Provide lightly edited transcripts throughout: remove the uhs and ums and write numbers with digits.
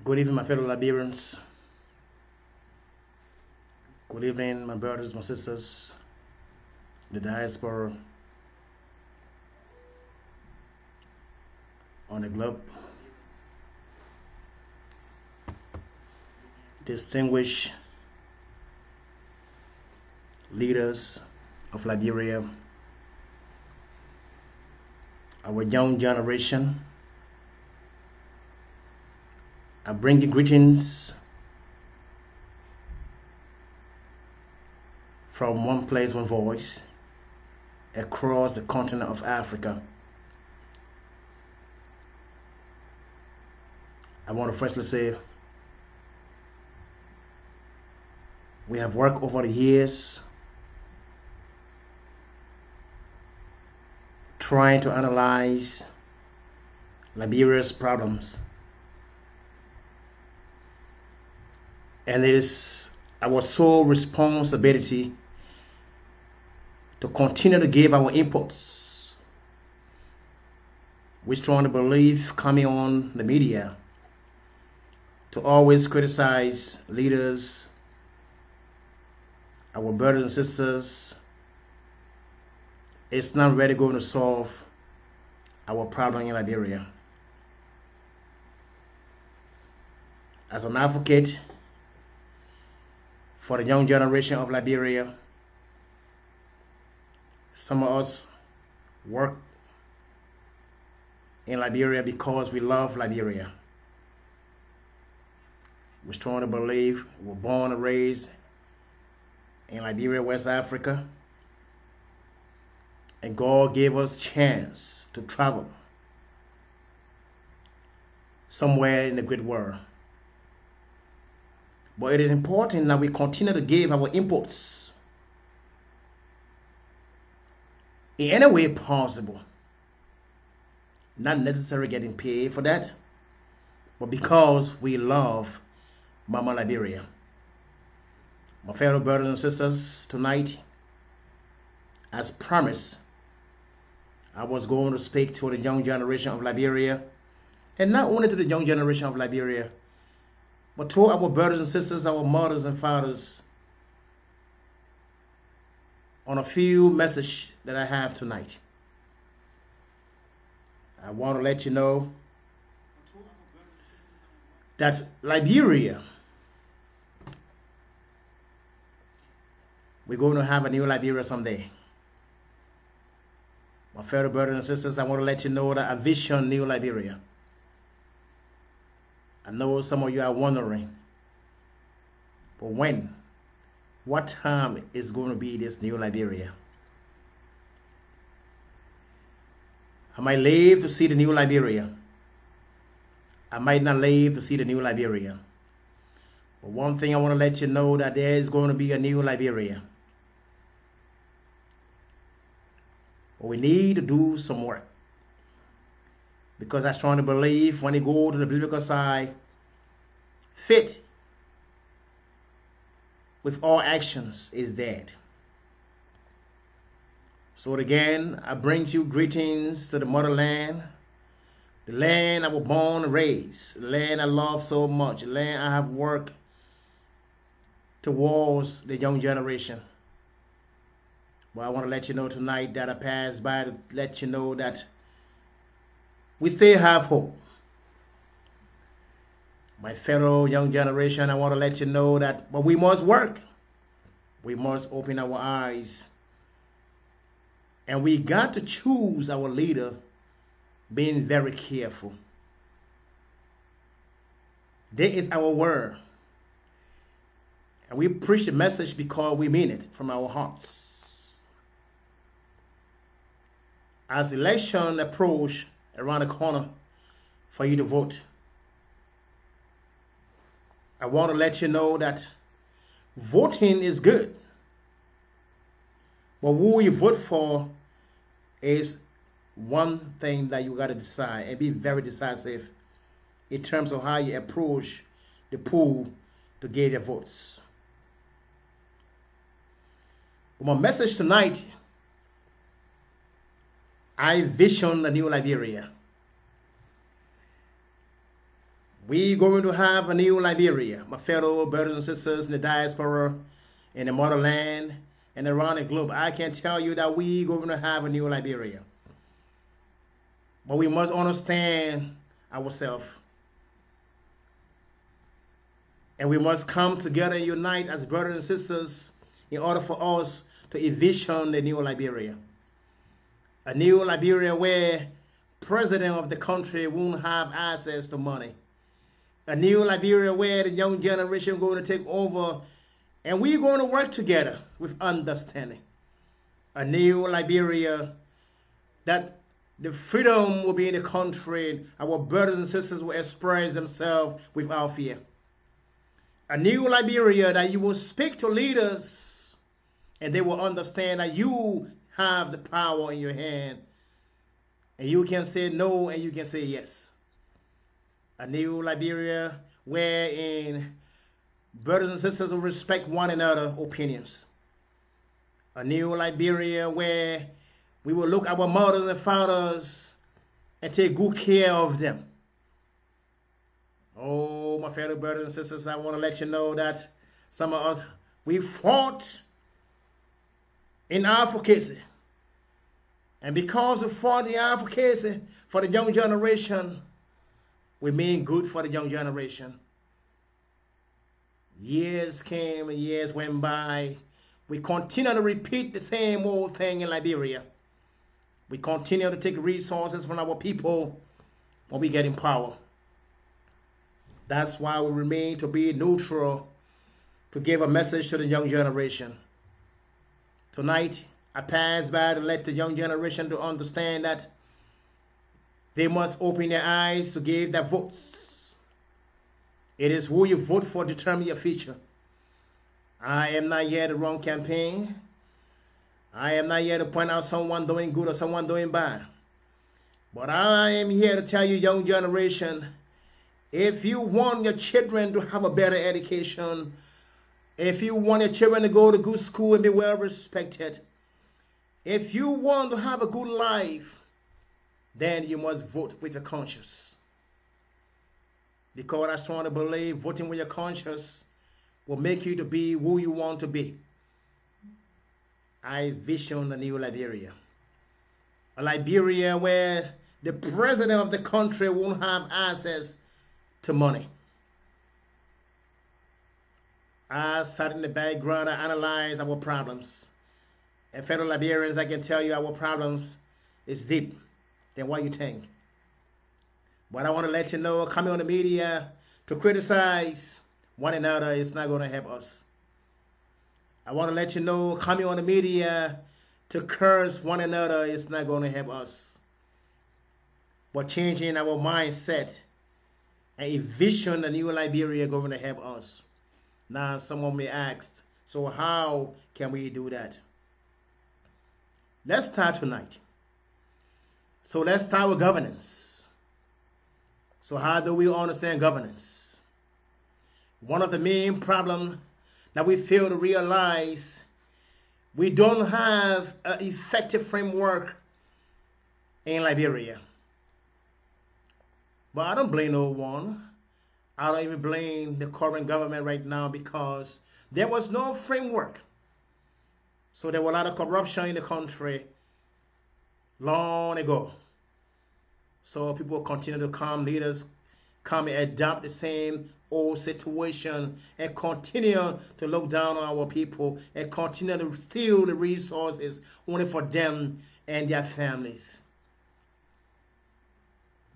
Good evening, my fellow Liberians. Good evening, my brothers, my sisters, the diaspora on the globe. Distinguished leaders of Liberia, our young generation, I bring you greetings from one place, one voice, across the continent of Africa. I want to firstly say we have worked over the years trying to analyze Liberia's problems. And it is our sole responsibility to continue to give our inputs. We strongly believe, coming on the media, to always criticize leaders, our brothers and sisters, it's not really going to solve our problem in Liberia. As an advocate for the young generation of Liberia, some of us work in Liberia because we love Liberia. We strongly believe we were born and raised in Liberia, West Africa, and God gave us a chance to travel somewhere in the great world. But it is important that we continue to give our inputs in any way possible. Not necessarily getting paid for that, but because we love Mama Liberia. My fellow brothers and sisters, tonight, as promised, I was going to speak to the young generation of Liberia, and not only to the young generation of Liberia, but to our brothers and sisters, our mothers and fathers, on a few messages that I have tonight. I want to let you know that Liberia, we're going to have a new Liberia someday. My fellow brothers and sisters, I want to let you know that I vision new Liberia. I know some of you are wondering, but when? What time is going to be this new Liberia? I might live to see the new Liberia. I might not live to see the new Liberia. But one thing I want to let you know, that there is going to be a new Liberia. But we need to do some work. Because I strongly believe when you go to the biblical side, faith with all actions is dead. So again, I bring you greetings to the motherland, the land I was born and raised, the land I love so much, the land I have worked towards the young generation. Well, I want to let you know tonight that I passed by to let you know that we still have hope. My fellow young generation, I want to let you know that, but we must work. We must open our eyes. And we got to choose our leader, being very careful. This is our word. And we preach the message because we mean it from our hearts. As election approach around the corner for you to vote, I want to let you know that voting is good. But who you vote for is one thing that you got to decide, and be very decisive in terms of how you approach the pool to get your votes. But my message tonight, I vision a new Liberia. We're going to have a new Liberia, my fellow brothers and sisters in the diaspora, in the motherland, and around the globe. I can tell you that we're going to have a new Liberia. But we must understand ourselves. And we must come together and unite as brothers and sisters in order for us to envision a new Liberia. A new Liberia where president of the country won't have access to money. A new Liberia where the young generation is going to take over and we're going to work together with understanding. A new Liberia that the freedom will be in the country. Our brothers and sisters will express themselves without fear. A new Liberia that you will speak to leaders and they will understand that you have the power in your hand. And you can say no and you can say yes. A new Liberia wherein brothers and sisters will respect one another's opinions. A new Liberia where we will look at our mothers and fathers and take good care of them. Oh, my fellow brothers and sisters, I want to let you know that some of us, we fought in advocacy. And because we fought in advocacy for the young generation, we mean good for the young generation. Years came and years went by. We continue to repeat the same old thing in Liberia. We continue to take resources from our people when we get in power. That's why we remain to be neutral, to give a message to the young generation. Tonight, I pass by to let the young generation to understand that they must open their eyes to give their votes. It is who you vote for determine your future. I am not here to run campaign. I am not here to point out someone doing good or someone doing bad. But I am here to tell you, young generation, if you want your children to have a better education, if you want your children to go to good school and be well respected, if you want to have a good life, then you must vote with your conscience. Because I strongly believe voting with your conscience will make you to be who you want to be. I vision a new Liberia. A Liberia where the president of the country won't have access to money. I sat in the background, I analyzed our problems. And fellow Liberians, I can tell you our problems is deep than what you think. But I want to let you know, coming on the media to criticize one another is not going to help us. I want to let you know, coming on the media to curse one another is not going to help us. But changing our mindset and envision a new Liberia going to help us. Now someone may ask, so how can we do that? Let's start tonight. So let's start with governance. So how do we understand governance? One of the main problems that we fail to realize, we don't have an effective framework in Liberia. But I don't blame no one. I don't even blame the current government right now because there was no framework. So there was a lot of corruption in the country long ago. So people continue to come, leaders come and adopt the same old situation and continue to look down on our people and continue to steal the resources only for them and their families.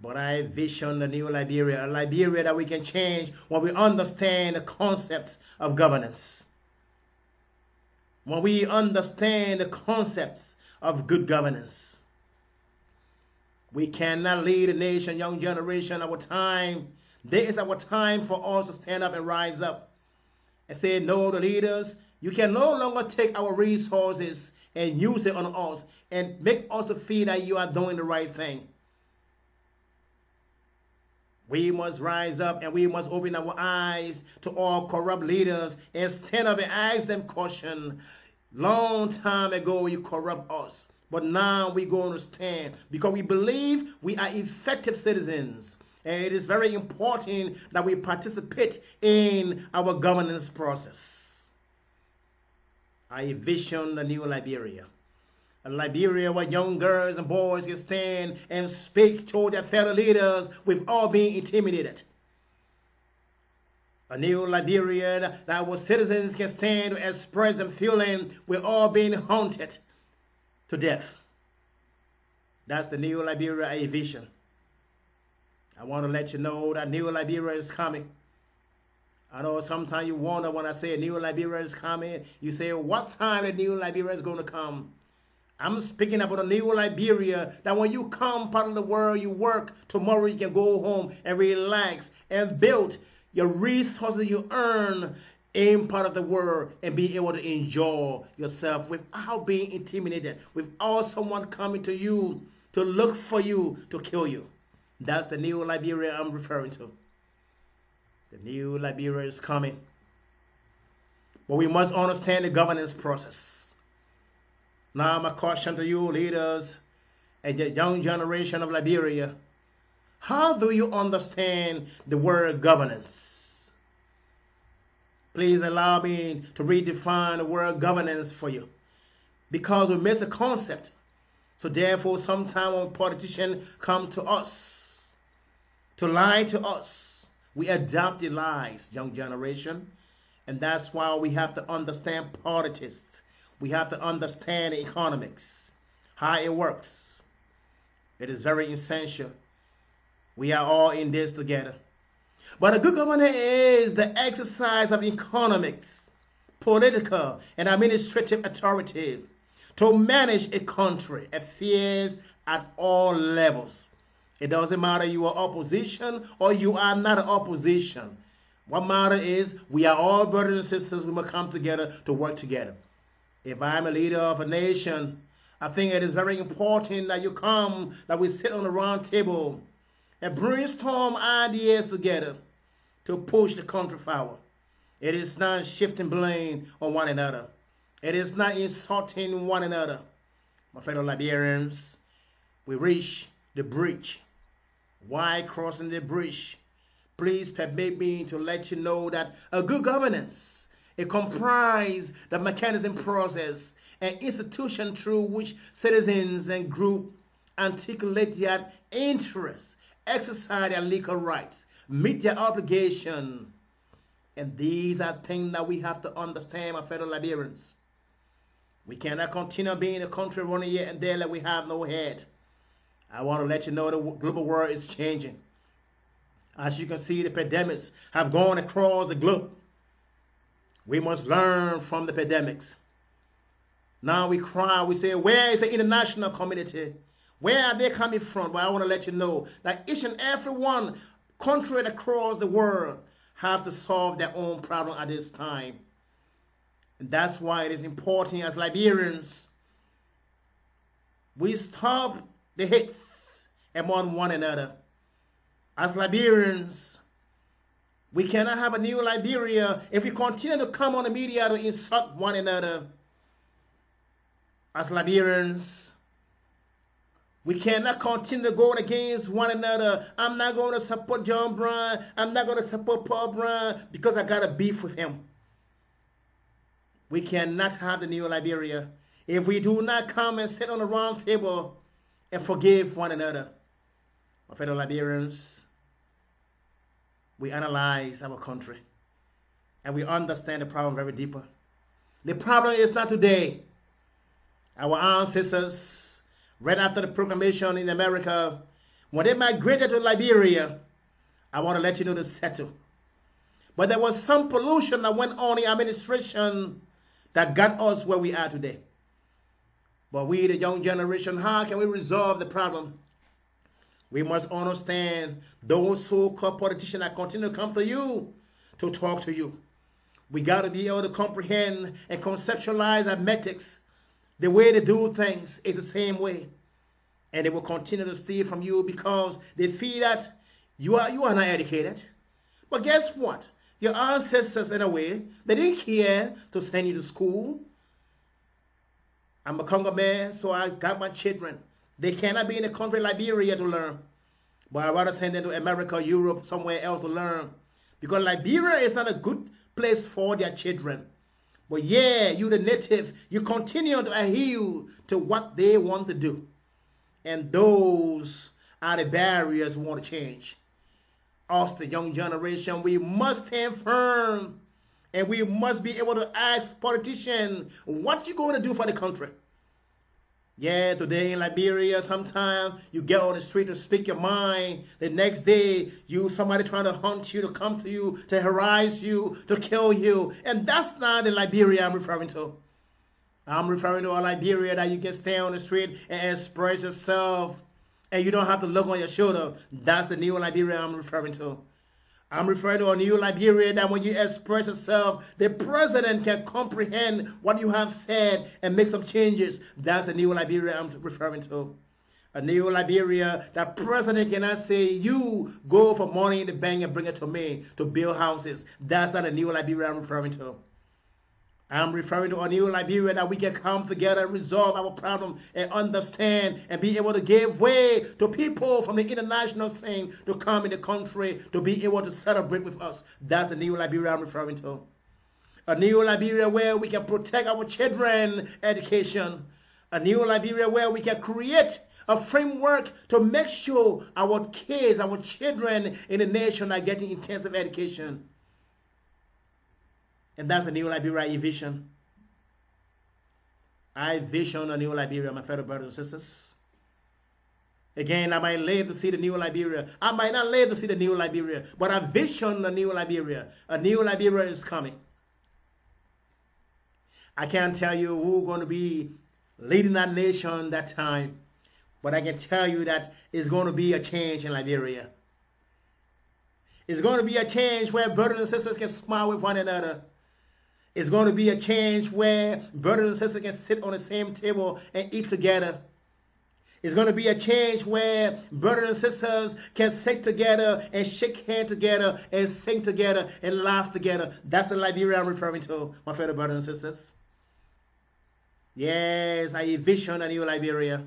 But I vision a new Liberia, a Liberia that we can change when we understand the concepts of governance. When we understand the concepts of good governance. We cannot lead a nation, young generation, our time. This is our time for us to stand up and rise up and say no to leaders. You can no longer take our resources and use it on us and make us feel that you are doing the right thing. We must rise up and we must open our eyes to all corrupt leaders and stand up and ask them question. Long time ago you corrupt us, but now we're going to stand because we believe we are effective citizens. And it is very important that we participate in our governance process. I envision the new Liberia. A Liberia where young girls and boys can stand and speak to their fellow leaders without being intimidated. A new Liberia that where citizens can stand to express their feeling without being haunted to death. That's the new Liberia I envision. I want to let you know that new Liberia is coming. I know sometimes you wonder when I say a new Liberia is coming, you say, what time the new Liberia is going to come? I'm speaking about a new Liberia that when you come part of the world, you work, tomorrow you can go home and relax and build your resources you earn in part of the world and be able to enjoy yourself without being intimidated, without someone coming to you to look for you to kill you. That's the new Liberia I'm referring to. The new Liberia is coming. But we must understand the governance process. Now my question to you, leaders and the young generation of Liberia, how do you understand the word governance? Please allow me to redefine the word governance for you, because we miss a concept. So therefore, sometimes when politicians come to us to lie to us, we adopt the lies, young generation. And that's why we have to understand politics. We have to understand economics, how it works. It is very essential. We are all in this together. But a good government is the exercise of economics, political, and administrative authority to manage a country, affairs at all levels. It doesn't matter you are opposition or you are not an opposition. What matters is we are all brothers and sisters. We must come together to work together. If I'm a leader of a nation, I think it is very important that you come, that we sit on the round table and brainstorm ideas together to push the country forward. It is not shifting blame on one another. It is not insulting one another. My fellow Liberians, we reach the bridge. Why crossing the bridge? Please permit me to let you know that a good governance, it comprises the mechanism, process, and institution through which citizens and groups articulate their interests, exercise their legal rights, meet their obligation. And these are things that we have to understand, my fellow Liberians. We cannot continue being a country running here and there like we have no head. I want to let you know the global world is changing. As you can see, the pandemics have gone across the globe. We must learn from the pandemics. Now we cry, we say, where is the international community? Where are they coming from? Well, I want to let you know that each and every one country across the world have to solve their own problem at this time. And that's why it is important as Liberians, we stop the hits among one another. As Liberians, we cannot have a new Liberia if we continue to come on the media to insult one another. As Liberians, we cannot continue to go against one another. I'm not going to support John Brown. I'm not going to support Paul Brown because I got a beef with him. We cannot have the new Liberia if we do not come and sit on the round table and forgive one another. My fellow Liberians, we analyze our country and we understand the problem very deeper. The problem is not today. Our ancestors, right after the proclamation in America, when they migrated to Liberia, I want to let you know to settle. But there was some pollution that went on in administration that got us where we are today. But we, the young generation, how can we resolve the problem? We must understand those so-called politicians that continue to come to you to talk to you. We got to be able to comprehend and conceptualize our methods. The way they do things is the same way. And they will continue to steal from you because they feel that you are not educated. But guess what? Your ancestors, in a way, they didn't care to send you to school. I'm a Congo man, so I got my children. They cannot be in the country Liberia to learn. But I'd rather send them to America, Europe, somewhere else to learn. Because Liberia is not a good place for their children. But yeah, you the native, you continue to adhere to what they want to do. And those are the barriers we want to change. Us, the young generation, we must stand firm. And we must be able to ask politicians, what you going to do for the country? Yeah, today in Liberia, sometimes you get on the street to speak your mind. The next day, somebody trying to hunt you, to come to you, to harass you, to kill you. And that's not the Liberia I'm referring to. I'm referring to a Liberia that you can stand on the street and express yourself. And you don't have to look on your shoulder. That's the new Liberia I'm referring to. I'm referring to a new Liberia that when you express yourself, the president can comprehend what you have said and make some changes. That's the new Liberia I'm referring to. A new Liberia that president cannot say, you go for money in the bank and bring it to me to build houses. That's not a new Liberia I'm referring to. I'm referring to a new Liberia that we can come together and resolve our problem and understand and be able to give way to people from the international scene to come in the country to be able to celebrate with us. That's the new Liberia I'm referring to. A new Liberia where we can protect our children's education. A new Liberia where we can create a framework to make sure our kids, our children in the nation are getting intensive education. And that's a new Liberia vision. I vision a new Liberia, my fellow brothers and sisters. Again, I might live to see the new Liberia. I might not live to see the new Liberia, but I vision a new Liberia. A new Liberia is coming. I can't tell you who's going to be leading that nation that time, but I can tell you that it's going to be a change in Liberia. It's going to be a change where brothers and sisters can smile with one another. It's going to be a change where brothers and sisters can sit on the same table and eat together. It's going to be a change where brothers and sisters can sit together and shake hands together and sing together and laugh together. That's the Liberia I'm referring to, my fellow brothers and sisters. Yes, I envision a new Liberia.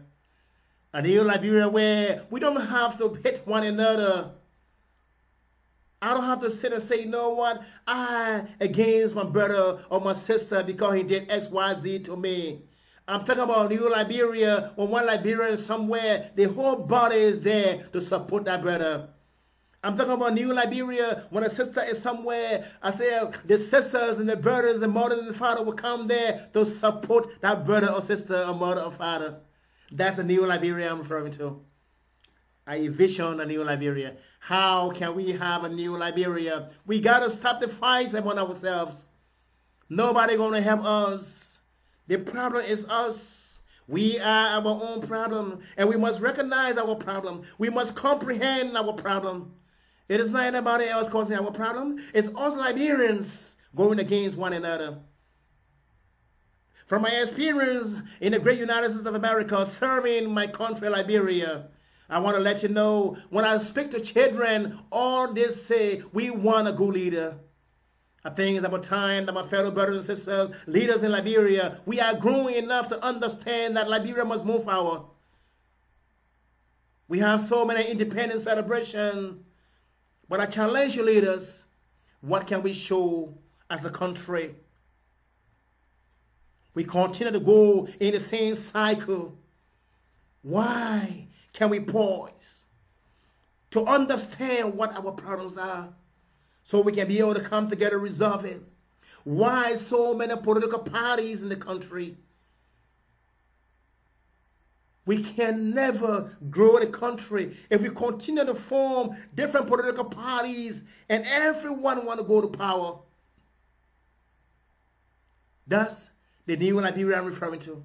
A new Liberia where we don't have to hit one another. I don't have to sit and say, you know what, I against my brother or my sister because he did X, Y, Z to me. I'm talking about New Liberia, when one Liberian is somewhere, the whole body is there to support that brother. I'm talking about New Liberia, when a sister is somewhere, I say the sisters and the brothers, the mother and the father will come there to support that brother or sister or mother or father. That's the New Liberia I'm referring to. I envision a new Liberia. How can we have a new Liberia? We got to stop the fights among ourselves. Nobody going to help us. The problem is us. We are our own problem, and we must recognize our problem. We must comprehend our problem. It is not anybody else causing our problem. It's us Liberians going against one another. From my experience in the great United States of America, serving my country, Liberia, I want to let you know, when I speak to children, all they say, we want a good leader. I think it's about time that my fellow brothers and sisters, leaders in Liberia, we are growing enough to understand that Liberia must move forward. We have so many independence celebrations, but I challenge you leaders, what can we show as a country? We continue to go in the same cycle. Why can we pause to understand what our problems are so we can be able to come together and resolve it? Why so many political parties in the country? We can never grow the country if we continue to form different political parties and everyone want to go to power. That's the new Liberia I'm referring to.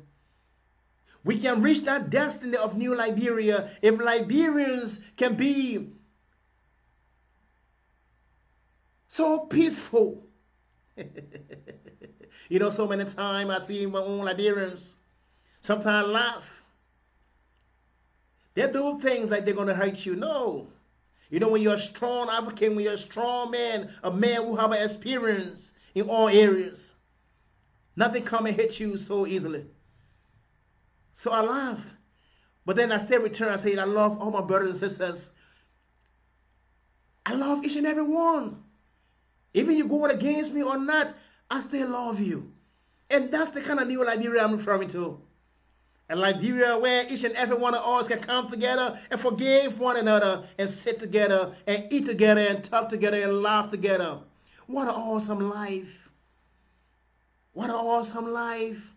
We can reach that destiny of new Liberia if Liberians can be so peaceful. You know, so many times I see my own Liberians sometimes laugh. They do things like they're going to hurt you. No. You know, when you're a strong African, when you're a strong man, a man who have an experience in all areas, nothing come and hit you so easily. So I laugh. But then I still return. I say, I love all my brothers and sisters. I love each and every one. Even you go against me or not, I still love you. And that's the kind of new Liberia I'm referring to. A Liberia where each and every one of us can come together and forgive one another and sit together and eat together and talk together and laugh together. What an awesome life. What an awesome life.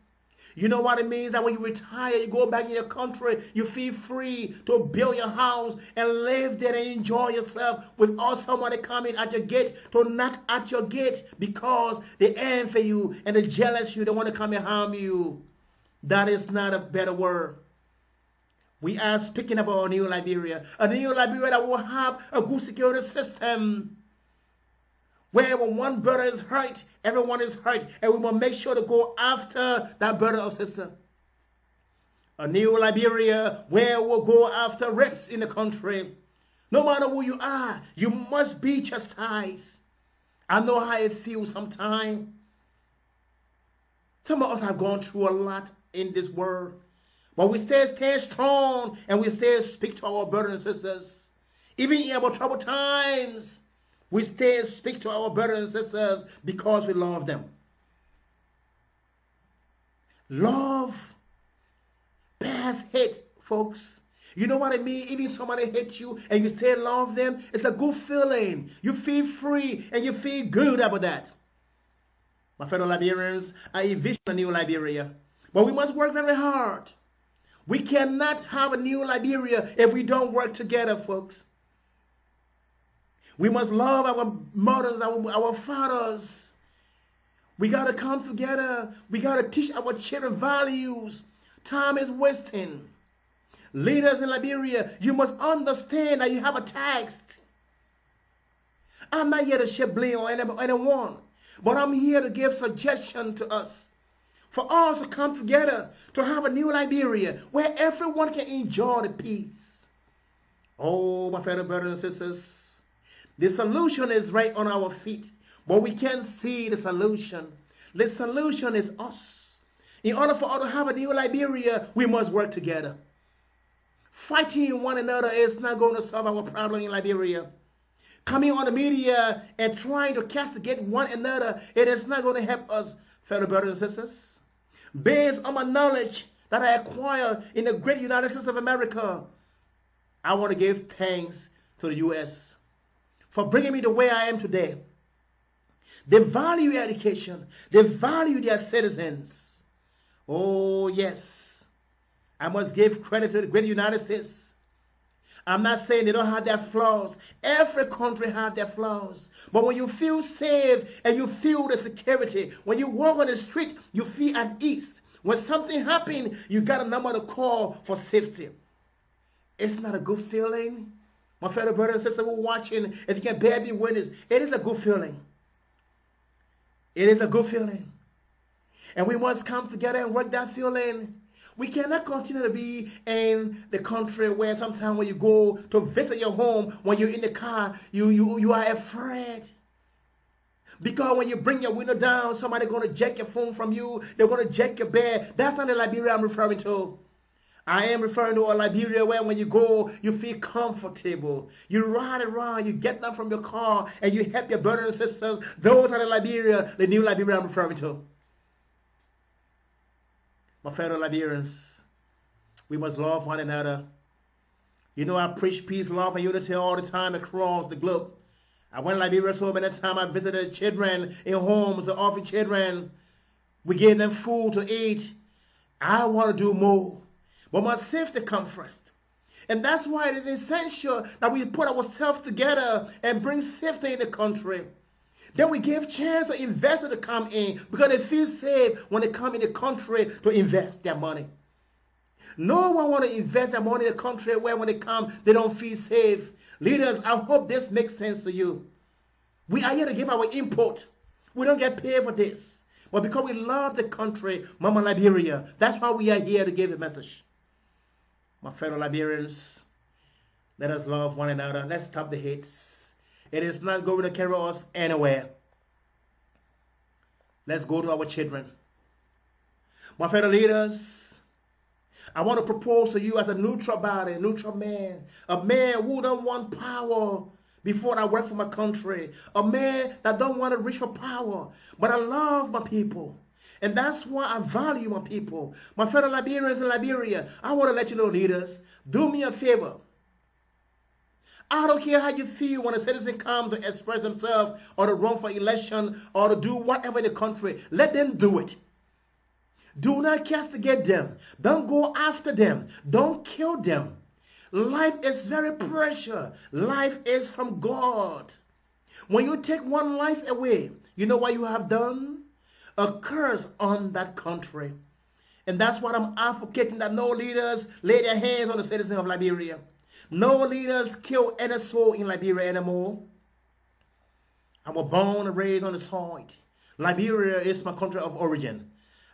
You know what it means that when you retire, you go back in your country, you feel free to build your house and live there and enjoy yourself without somebody coming at your gate to knock at your gate because they envy you and they jealous you, they want to come and harm you. That is not a better word. We are speaking about a new Liberia that will have a good security system. Where when one brother is hurt, everyone is hurt, and we must make sure to go after that brother or sister. A new Liberia where we'll go after rapes in the country. No matter who you are, you must be chastised. I know how it feels sometimes. Some of us have gone through a lot in this world, but we stay strong and we stay speak to our brothers and sisters. Even in our troubled times, we stay speak to our brothers and sisters because we love them. Love bears hate, folks. You know what I mean? Even somebody hates you and you still love them, it's a good feeling. You feel free and you feel good about that. My fellow Liberians, I envision a new Liberia. But we must work very hard. We cannot have a new Liberia if we don't work together, folks. We must love our mothers, our fathers. We got to come together. We got to teach our children values. Time is wasting. Leaders in Liberia, you must understand that you have a task. I'm not here to shed blame on anyone, but I'm here to give suggestion to us. For us to come together to have a new Liberia where everyone can enjoy the peace. Oh, my fellow brothers and sisters, the solution is right on our feet, but we can't see the solution. The solution is us. In order for us to have a new Liberia, we must work together. Fighting one another is not going to solve our problem in Liberia. Coming on the media and trying to castigate one another, it is not going to help us, fellow brothers and sisters. Based on my knowledge that I acquired in the great United States of America, I want to give thanks to the U.S. for bringing me the way I am today. They value education. They value their citizens. Oh, yes. I must give credit to the great United States. I'm not saying they don't have their flaws. Every country has their flaws. But when you feel safe and you feel the security, when you walk on the street, you feel at ease. When something happens, you got a number to call for safety. It's not a good feeling. My fellow brother and sister who are watching, if you can bear me witness, it is a good feeling. It is a good feeling. And we must come together and work that feeling. We cannot continue to be in the country where sometimes when you go to visit your home, when you're in the car, you are afraid. Because when you bring your window down, somebody's going to jack your phone from you. They're going to jack your bed. That's not the Liberia I'm referring to. I am referring to a Liberia where when you go, you feel comfortable. You ride around, you get down from your car, and you help your brothers and sisters. Those are the Liberia, the new Liberia I'm referring to. My fellow Liberians, we must love one another. You know, I preach peace, love, and unity all the time across the globe. I went to Liberia so many times. I visited children in homes, the orphan children. We gave them food to eat. I want to do more. But my safety comes first. And that's why it is essential that we put ourselves together and bring safety in the country. Then we give chance to investors to come in because they feel safe when they come in the country to invest their money. No one want to invest their money in the country where when they come, they don't feel safe. Leaders, I hope this makes sense to you. We are here to give our input. We don't get paid for this. But because we love the country, Mama Liberia, that's why we are here to give a message. My fellow Liberians, let us love one another. Let's stop the hates. It is not going to carry us anywhere. Let's go to our children. My fellow leaders, I want to propose to you as a neutral body, a neutral man, a man who don't want power before I work for my country. A man that don't want to reach for power, but I love my people. And that's why I value my people. My fellow Liberians in Liberia, I want to let you know, leaders, do me a favor. I don't care how you feel when a citizen comes to express himself or to run for election or to do whatever in the country. Let them do it. Do not castigate them. Don't go after them. Don't kill them. Life is very precious. Life is from God. When you take one life away, you know what you have done? A curse on that country. And that's what I'm advocating, that no leaders lay their hands on the citizens of Liberia. No leaders kill any soul in Liberia anymore. I was born and raised on the soil. Liberia is my country of origin.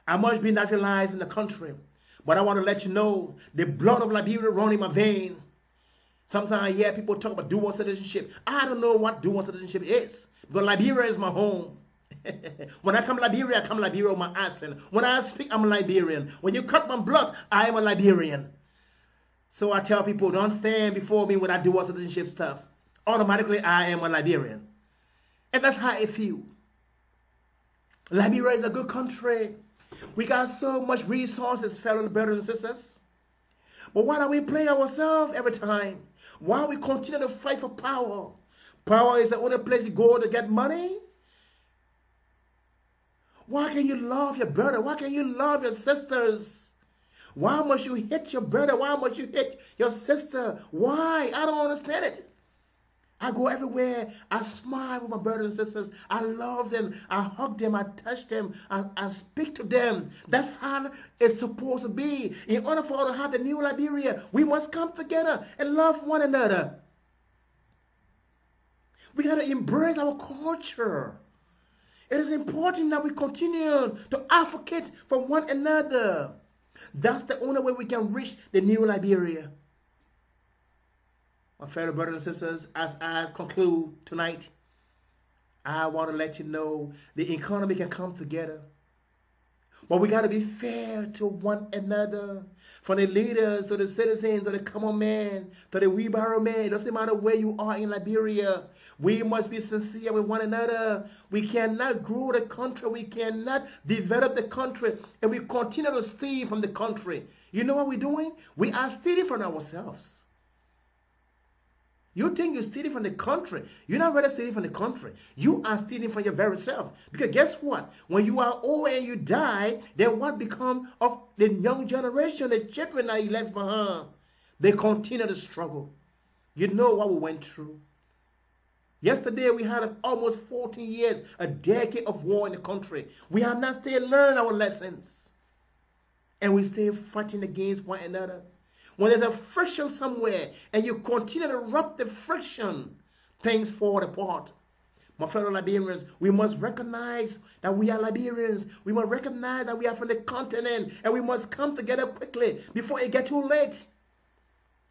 I must be naturalized in the country. But I want to let you know, the blood of Liberia runs in my vein. Sometimes I hear people talk about dual citizenship. I don't know what dual citizenship is, because Liberia is my home. When I come to Liberia, I come to Liberia with my accent. When I speak, I'm a Liberian. When you cut my blood, I am a Liberian. So I tell people, don't stand before me when I do dual citizenship stuff. Automatically, I am a Liberian. And that's how I feel. Liberia is a good country. We got so much resources, fellow brothers and sisters. But why do we play ourselves every time? Why we continue to fight for power? Power is the only place you go to get money. Why can you love your brother? Why can you love your sisters? Why must you hit your brother? Why must you hit your sister? Why? I don't understand it. I go everywhere. I smile with my brothers and sisters. I love them. I hug them. I touch them. I speak to them. That's how it's supposed to be. In order for us to have the new Liberia, we must come together and love one another. We got to embrace our culture. It is important that we continue to advocate for one another. That's the only way we can reach the new Liberia. My fellow brothers and sisters, as I conclude tonight, I want to let you know the economy can come together. But we got to be fair to one another. From the leaders to the citizens to the common man to the wheelbarrow man, it doesn't matter where you are in Liberia. We must be sincere with one another. We cannot grow the country. We cannot develop the country if we continue to steal from the country. You know what we're doing? We are stealing from ourselves. You think you're stealing from the country. You're not really stealing from the country. You are stealing from your very self. Because guess what? When you are old and you die, then what becomes of the young generation, the children that you left behind? They continue to struggle. You know what we went through. Yesterday we had almost 14 years, a decade of war in the country. We have not still learned our lessons. And we still fighting against one another. When there's a friction somewhere and you continue to rub the friction, things fall apart. My fellow Liberians, we must recognize that we are Liberians. We must recognize that we are from the continent, and we must come together quickly before it gets too late.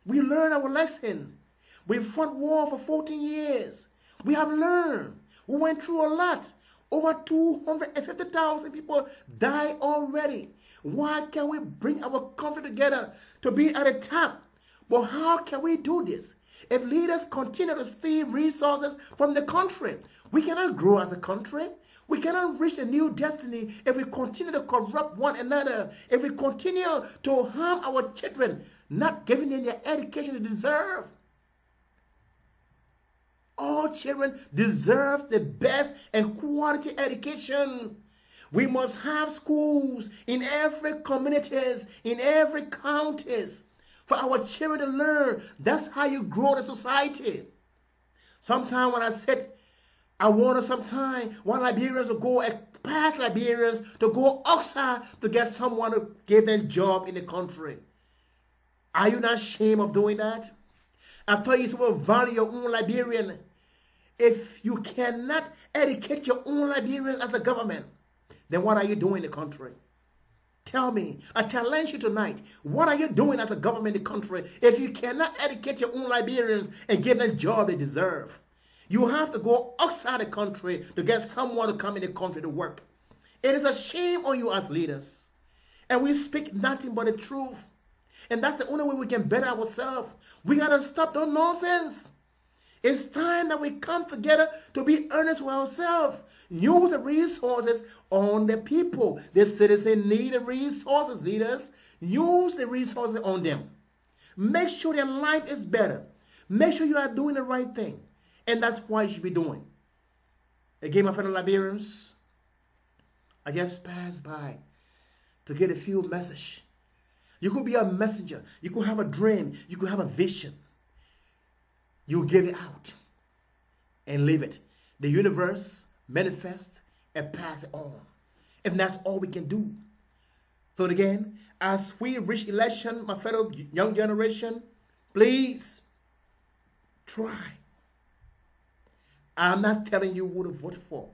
We learned our lesson. We fought war for 14 years. We have learned. We went through a lot. Over 250,000 people died already. Why can't we bring our country together to be at the top? But how can we do this? If leaders continue to steal resources from the country, we cannot grow as a country. We cannot reach a new destiny if we continue to corrupt one another, if we continue to harm our children, not giving them the education they deserve. All children deserve the best and quality education. We must have schools in every communities, in every counties, for our children to learn. That's how you grow the society. Sometimes when I said, I wonder sometimes why Liberians will go past Liberians to go outside to get someone to give them a job in the country. Are you not ashamed of doing that? I thought you should value your own Liberian. If you cannot educate your own Liberians as a government, then what are you doing in the country? Tell me. I challenge you tonight. What are you doing as a government in the country if you cannot educate your own Liberians and give them the job they deserve? You have to go outside the country to get someone to come in the country to work. It is a shame on you as leaders. And we speak nothing but the truth. And that's the only way we can better ourselves. We got to stop those nonsense. It's time that we come together to be earnest with ourselves. Use the resources on the people. The citizens need the resources, leaders. Use the resources on them. Make sure their life is better. Make sure you are doing the right thing. And that's what you should be doing. Again, my fellow Liberians, I just passed by to get a few messages. You could be a messenger. You could have a dream. You could have a vision. You give it out and leave it. The universe manifests and pass it on. And that's all we can do. So again, as we reach election, my fellow young generation, please try. I'm not telling you who to vote for,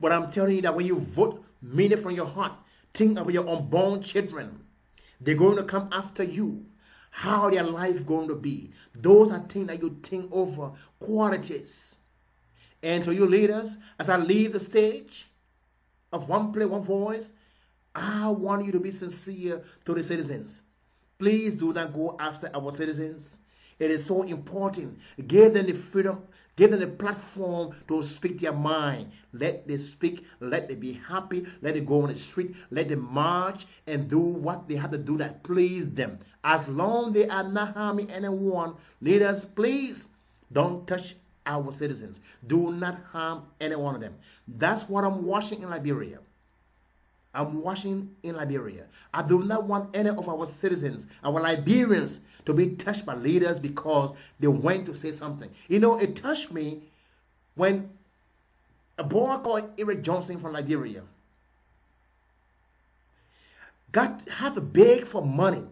but I'm telling you that when you vote, mean it from your heart. Think about your unborn children. They're going to come after you. How their life going to be. Those are things that you think over, qualities. And to you leaders, as I leave the stage of One Play, One Voice, I want you to be sincere to the citizens. Please do not go after our citizens. It is so important. Give them the freedom, give them the platform to speak their mind. Let them speak, let them be happy, let them go on the street, let them march and do what they have to do that please them. As long as they are not harming anyone, leaders, please don't touch our citizens. Do not harm any one of them. That's what I'm watching in Liberia. I'm watching in Liberia. I do not want any of our citizens, our Liberians, to be touched by leaders because they went to say something. You know, it touched me when a boy called Eric Johnson from Liberia had to beg for money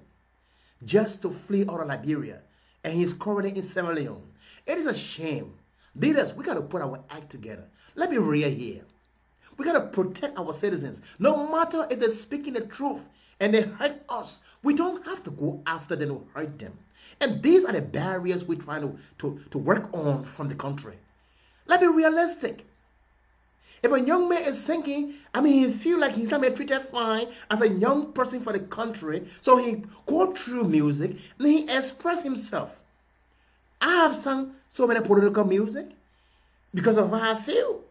just to flee out of Liberia, and he's currently in Sierra Leone. It is a shame. Leaders, we got to put our act together. Let me read here. We got to protect our citizens. No matter if they're speaking the truth and they hurt us, we don't have to go after them to hurt them. And these are the barriers we're trying to work on from the country. Let's be realistic. If a young man is thinking, he feels like he's not being treated fine as a young person for the country, so he go through music and he express himself. I have sung so many political music because of how I feel.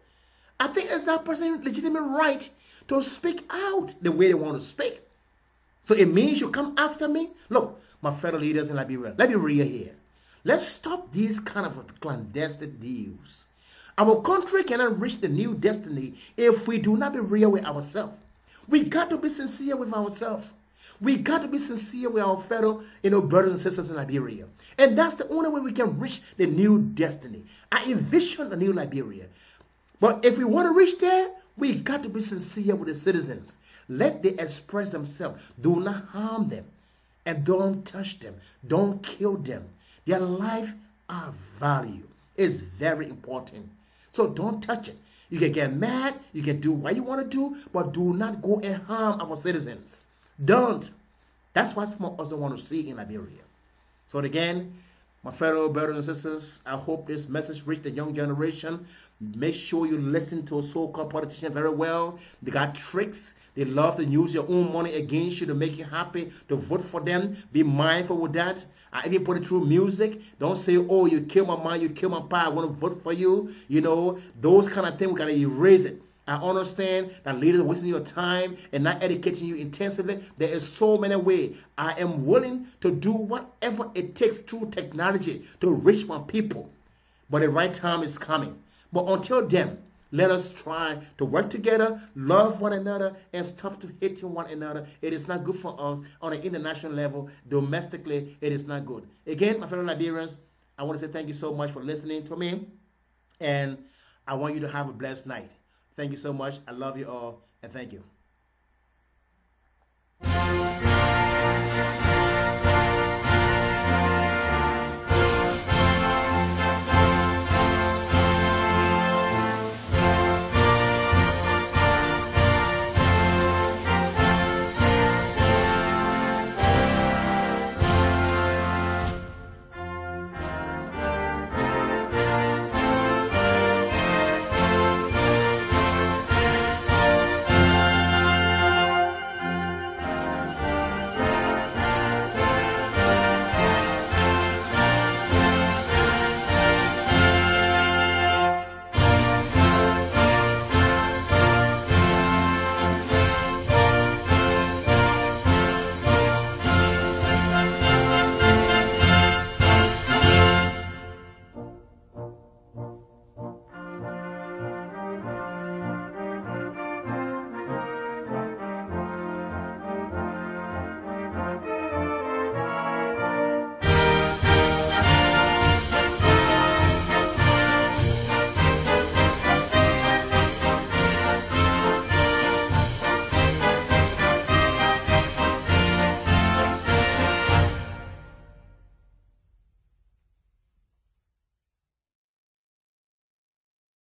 I think it's that person's legitimate right to speak out the way they want to speak. So it means you come after me? Look, my fellow leaders in Liberia, let me read here. Let's stop these kind of clandestine deals. Our country cannot reach the new destiny if we do not be real with ourselves. We got to be sincere with ourselves. We got to be sincere with our fellow, brothers and sisters in Liberia. And that's the only way we can reach the new destiny. I envision a new Liberia. But if we want to reach there, we got to be sincere with the citizens. Let them express themselves. Do not harm them. And don't touch them. Don't kill them. Their life are value. It's very important. So don't touch it. You can get mad. You can do what you want to do. But do not go and harm our citizens. Don't. That's what some of us don't want to see in Liberia. So again, my fellow brothers and sisters, I hope this message reached the young generation. Make sure you listen to so-called politicians very well. They got tricks. They love to use your own money against you to make you happy, to vote for them. Be mindful with that. I even put it through music. Don't say, oh, you kill my mom, you kill my pa, I want to vote for you. Those kind of things, we got to erase it. I understand that leaders are wasting your time and not educating you intensively. There is so many ways. I am willing to do whatever it takes through technology to reach my people. But the right time is coming. But until then, let us try to work together, love one another, and stop to hating one another. It is not good for us on an international level. Domestically, it is not good. Again, my fellow Liberians, I want to say thank you so much for listening to me. And I want you to have a blessed night. Thank you so much. I love you all, and thank you.